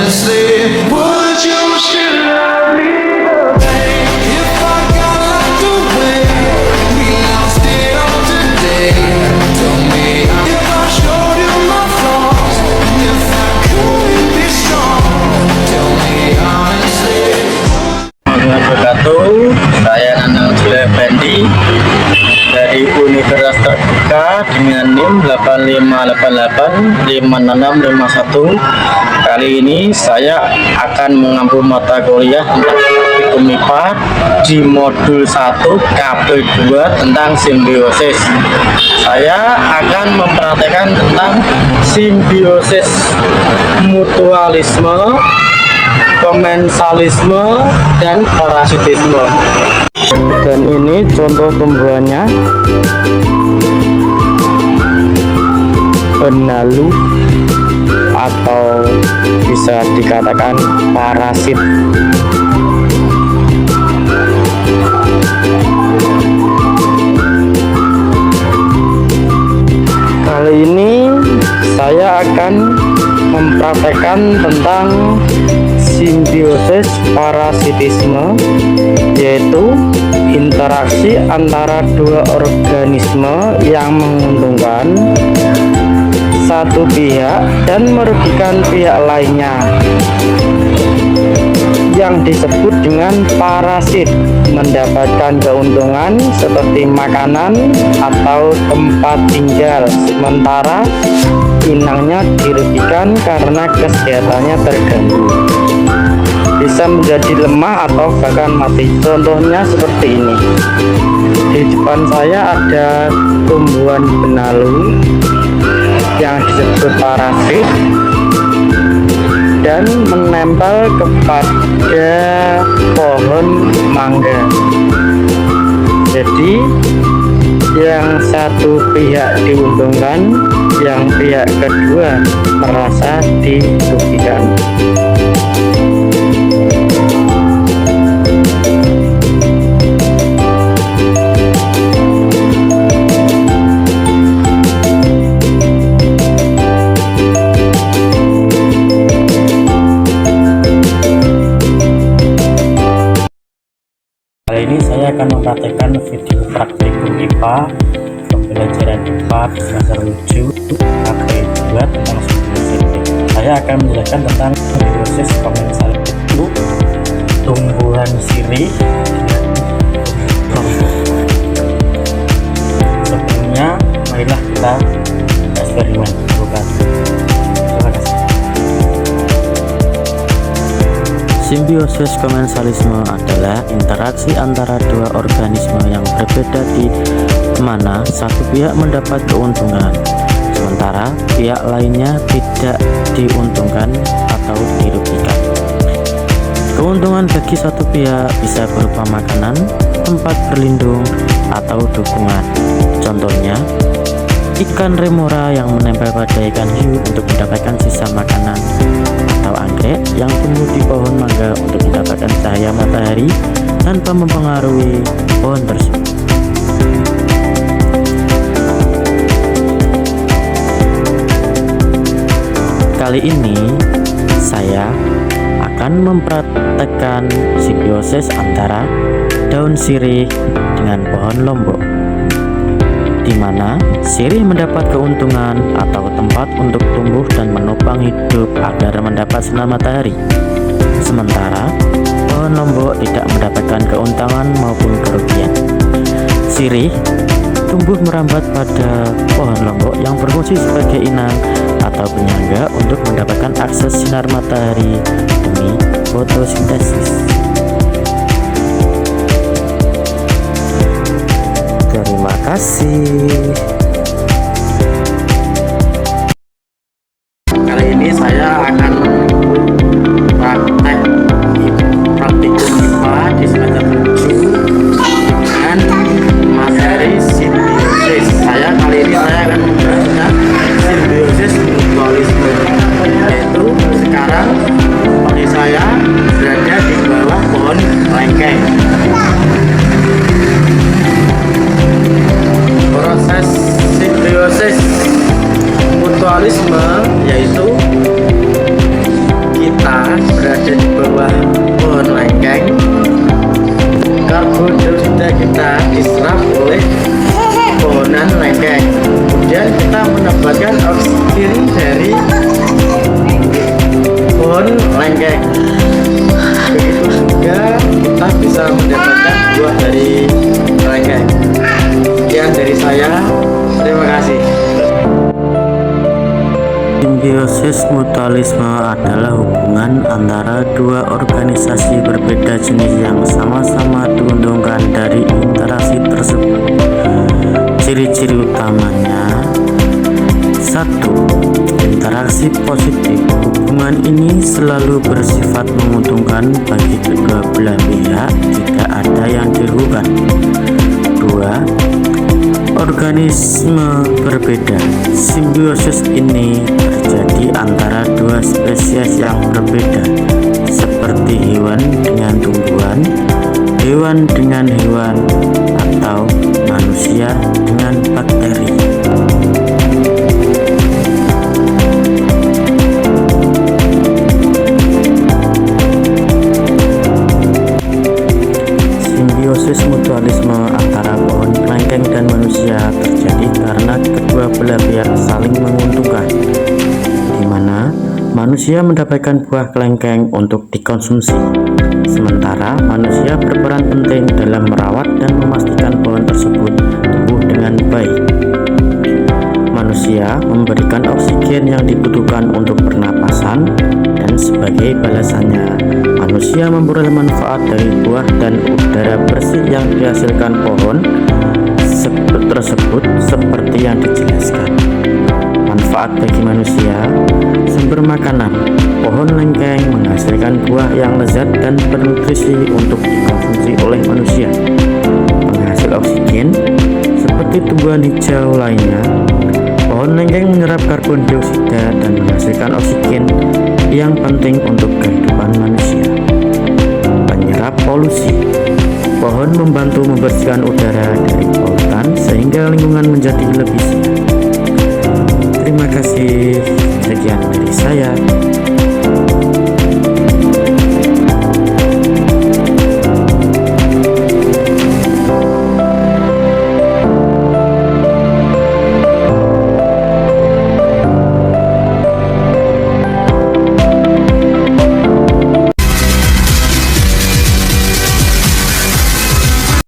honestly, would you still love me the same if I got locked away? We lost it all today. Tell me if I showed you my flaws, if I couldn't be strong. Tell me honestly. Wabarakatuh, saya Nanang Jule Fendi dari Universitas Terbuka dengan NIM 85885651. Kali ini saya akan mengambil mata kuliah tentang praktikum MIPA di modul 1 KP2 tentang simbiosis. Saya akan mempraktekkan tentang simbiosis, mutualisme, komensalisme, dan parasitisme. Dan ini contoh tumbuhannya: benalu atau bisa dikatakan parasit. Kali ini saya akan mempraktekkan tentang simbiosis parasitisme, yaitu interaksi antara dua organisme yang menguntungkan satu pihak dan merugikan pihak lainnya, yang disebut dengan parasit, mendapatkan keuntungan seperti makanan atau tempat tinggal, sementara inangnya dirugikan karena kesehatannya terganggu, bisa menjadi lemah atau bahkan mati. Contohnya seperti ini. Di depan saya ada tumbuhan benalu yang disebut parasit dan menempel kepada pohon mangga. Jadi yang satu pihak diuntungkan, yang pihak kedua merasa dirugikan. Kali ini saya akan mempraktekkan video praktikum IPA pembelajaran IPA di semester 7 KP2 tentang simbiosis. Saya akan menjelaskan tentang simbiosis komensalisme, tumbuhan sirih. Sebelumnya, marilah kita eksperimen. Terima kasih. Simbiosis komensalisme adalah interaksi antara dua organisme yang berbeda di mana satu pihak mendapat keuntungan, sementara pihak lainnya tidak diuntungkan atau dirugikan. Keuntungan bagi satu pihak bisa berupa makanan, tempat berlindung, atau dukungan. Contohnya, ikan remora yang menempel pada ikan hiu untuk mendapatkan sisa makanan, atau anggrek yang tumbuh di pohon mangga untuk mendapatkan cahaya matahari tanpa mempengaruhi pohon tersebut. Kali ini saya akan mempraktekkan simbiosis antara daun sirih dengan pohon lombok, di mana sirih mendapat keuntungan atau tempat untuk tumbuh dan menopang hidup agar mendapat sinar matahari, sementara pohon lombok tidak mendapatkan keuntungan maupun kerugian. Sirih tumbuh merambat pada pohon lombok yang berfungsi sebagai inang atau penyangga untuk mendapatkan akses sinar matahari demi fotosintesis. Terima kasih. Kali ini saya akan praktikum IPA di semester 7 dengan materi simbiosis. Kali ini saya akan membahas simbiosis mutualisme, yaitu sekarang posisi saya berada di bawah pohon lengkeng. Proses simbiosis mutualisme yaitu menggunakan buah dari kelengkeng. Sekian dari saya, terima kasih. Simbiosis mutualisme adalah hubungan antara dua organisasi berbeda jenis yang sama-sama diuntungkan dari interaksi tersebut. Ciri-ciri utamanya: 1. Interaksi positif. Hubungan ini selalu bersifat menguntungkan bagi kedua belah pihak, tidak ada yang dirugikan. 2. Organisme berbeda. Simbiosis ini terjadi antara dua spesies yang berbeda, seperti hewan dengan tumbuhan, hewan dengan hewan, atau manusia dengan bakteri. Simbiosis mutualisme antara pohon kelengkeng dan manusia terjadi karena kedua belah pihak saling menguntungkan, di mana manusia mendapatkan buah kelengkeng untuk dikonsumsi, sementara manusia berperan penting dalam merawat dan memastikan pohon tersebut tumbuh dengan baik. Manusia memberikan oksigen yang dibutuhkan untuk pernapasan, dan sebagai balasannya, manusia memperoleh manfaat dari buah dan udara bersih yang dihasilkan pohon tersebut seperti yang dijelaskan. Manfaat bagi manusia: sumber makanan. Pohon lengkeng menghasilkan buah yang lezat dan bernutrisi untuk dikonsumsi oleh manusia. Penghasil oksigen, seperti tumbuhan hijau lainnya, pohon lengkeng menyerap karbon dioksida dan menghasilkan oksigen yang penting untuk kehidupan manusia. Penyerap polusi. Pohon membantu membersihkan udara dari polutan sehingga lingkungan menjadi lebih sehat. Terima kasih. Sekian dari saya.